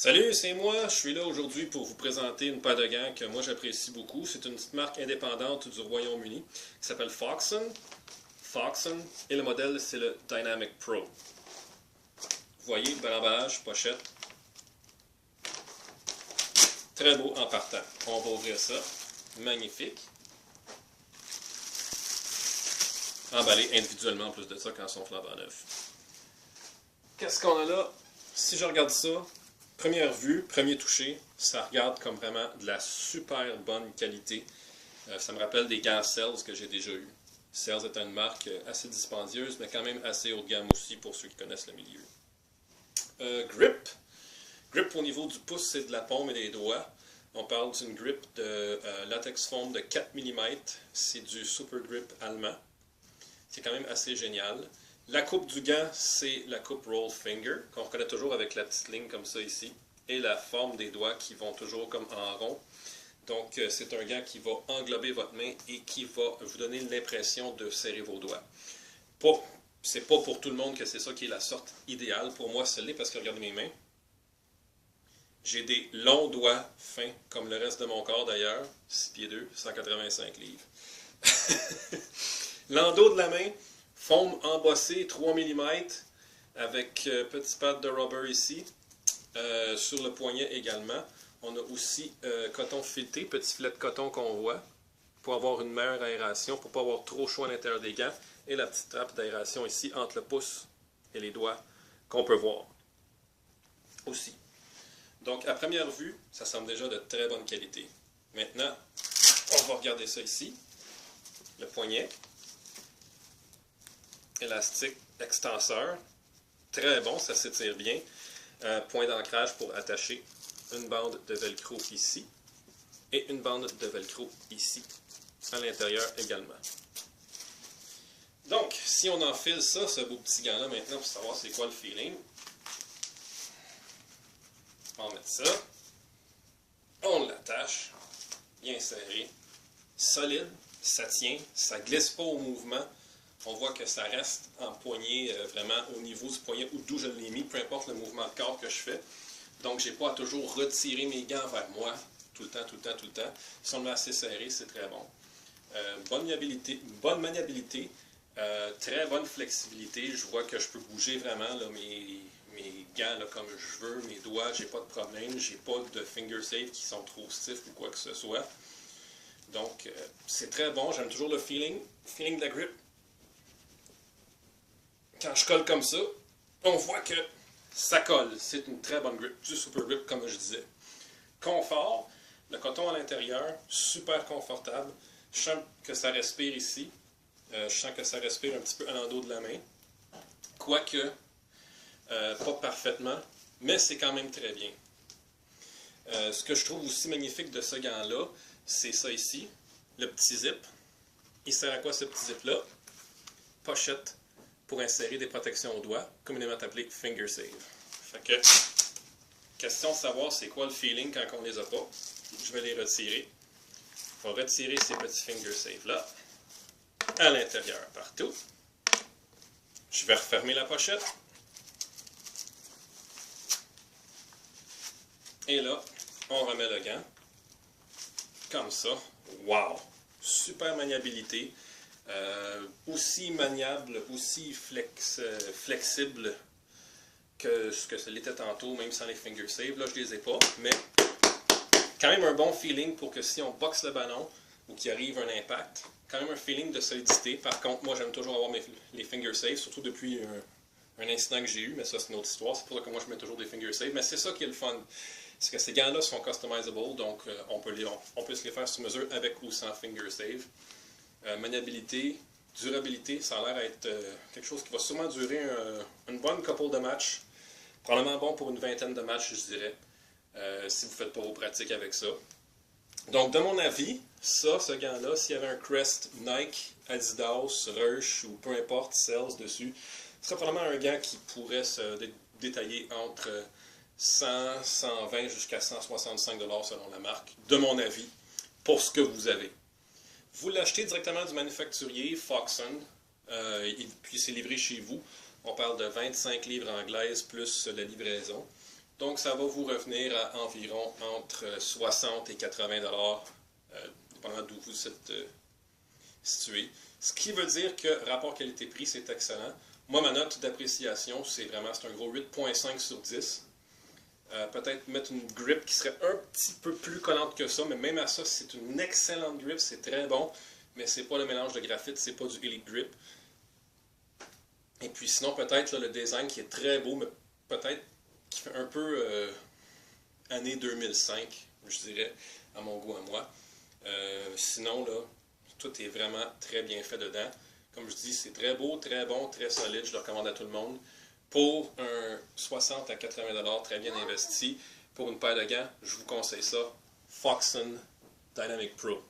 Salut, c'est moi. Je suis là aujourd'hui pour vous présenter une paire de gants que moi j'apprécie beaucoup. C'est une petite marque indépendante du Royaume-Uni qui s'appelle Foxon. Et le modèle c'est le Dynamic Pro. Vous voyez, bel emballage, pochette. Très beau en partant. On va ouvrir ça. Magnifique. Emballé individuellement en plus de ça quand ils sont flambant neufs. Qu'est-ce qu'on a là? Si je regarde ça, première vue, premier toucher, ça regarde comme vraiment de la super bonne qualité. Ça me rappelle des gants Sells que j'ai déjà eu. Sells est une marque assez dispendieuse, mais quand même assez haut de gamme aussi pour ceux qui connaissent le milieu. Grip. Grip au niveau du pouce, c'est de la paume et des doigts. On parle d'une grip de latex foam de 4 mm. C'est du Super Grip allemand. C'est quand même assez génial. La coupe du gant, c'est la coupe Roll Finger, qu'on reconnaît toujours avec la petite ligne comme ça ici, et la forme des doigts qui vont toujours comme en rond. Donc c'est un gant qui va englober votre main et qui va vous donner l'impression de serrer vos doigts. C'est pas pour tout le monde que c'est ça qui est la sorte idéale. Pour moi, c'est l'est parce que regardez mes mains. J'ai des longs doigts fins, comme le reste de mon corps d'ailleurs, 6 pieds 2, 185 livres. L'endos de la main, forme embossée 3 mm avec petit pad de rubber ici. Sur le poignet également. On a aussi coton fileté, petit filet de coton qu'on voit pour avoir une meilleure aération, pour ne pas avoir trop chaud à l'intérieur des gants. Et la petite trappe d'aération ici entre le pouce et les doigts qu'on peut voir aussi. Donc à première vue, ça semble déjà de très bonne qualité. Maintenant, on va regarder ça ici. Le poignet. Élastique extenseur. Très bon, ça s'étire bien. Point d'ancrage pour attacher une bande de velcro ici et une bande de velcro ici, à l'intérieur également. Donc, si on enfile ça, ce beau petit gant-là maintenant, pour savoir c'est quoi le feeling, on va mettre ça, on l'attache, bien serré, solide, ça tient, ça ne glisse pas au mouvement. On voit que ça reste en poignée, vraiment au niveau du poignet ou d'où je l'ai mis, peu importe le mouvement de corps que je fais. Donc, je n'ai pas à toujours retirer mes gants vers moi, tout le temps. Si on le met assez serré, c'est très bon. Bonne maniabilité, très bonne flexibilité. Je vois que je peux bouger vraiment là, mes gants là, comme je veux, mes doigts, j'ai pas de problème. J'ai pas de finger save qui sont trop stiffs ou quoi que ce soit. Donc, c'est très bon. J'aime toujours le feeling de la grip. Quand je colle comme ça, on voit que ça colle. C'est une très bonne grip, du super grip comme je disais. Confort, le coton à l'intérieur, super confortable. Je sens que ça respire ici. Je sens que ça respire un petit peu à l'endos de la main. Quoique, pas parfaitement, mais c'est quand même très bien. Ce que je trouve aussi magnifique de ce gant-là, c'est ça ici, le petit zip. Il sert à quoi ce petit zip-là? Pochette pour insérer des protections aux doigts, communément appelées finger save. Fait que, question de savoir c'est quoi le feeling quand on les a pas. Je vais les retirer. On va retirer ces petits finger save là, à l'intérieur, partout. Je vais refermer la pochette. Et là, on remet le gant. Comme ça. Wow! Super maniabilité. Aussi maniable, aussi flexible que ce que ça l'était tantôt, même sans les finger save. Là, je les ai pas, mais quand même un bon feeling pour que si on boxe le ballon ou qu'il arrive un impact, quand même un feeling de solidité. Par contre, moi, j'aime toujours avoir les finger save, surtout depuis un incident que j'ai eu, mais ça, c'est une autre histoire. C'est pour ça que moi, je mets toujours des finger save. Mais c'est ça qui est le fun. C'est que ces gants-là sont customizable, donc on peut se les faire sur mesure avec ou sans finger save. Maniabilité, durabilité, ça a l'air d'être quelque chose qui va sûrement durer une bonne couple de matchs. Probablement bon pour une vingtaine de matchs, je dirais, si vous ne faites pas vos pratiques avec ça. Donc, de mon avis, ce gant-là, s'il y avait un crest Nike, Adidas, Rush ou peu importe, Sells dessus, ce serait probablement un gant qui pourrait se détailler entre 100, 120 jusqu'à 165 $ selon la marque, de mon avis, pour ce que vous avez. Vous l'achetez directement du manufacturier, Foxon, puis c'est livré chez vous. On parle de 25 livres anglaises plus la livraison. Donc, ça va vous revenir à environ entre 60 et 80 dollars, dépendant d'où vous êtes situé. Ce qui veut dire que rapport qualité-prix, c'est excellent. Moi, ma note d'appréciation, c'est un gros 8.5 sur 10. Peut-être mettre une grip qui serait un petit peu plus collante que ça, mais même à ça, c'est une excellente grip, c'est très bon, mais c'est pas le mélange de graphite, c'est pas du Elite Grip. Et puis sinon, peut-être le design qui est très beau, mais peut-être qui fait un peu année 2005, je dirais, à mon goût à moi. Sinon, là, tout est vraiment très bien fait dedans. Comme je dis, c'est très beau, très bon, très solide, je le recommande à tout le monde. Pour un 60 à 80 dollars très bien investi, pour une paire de gants, je vous conseille ça, Foxon Dynamic Pro.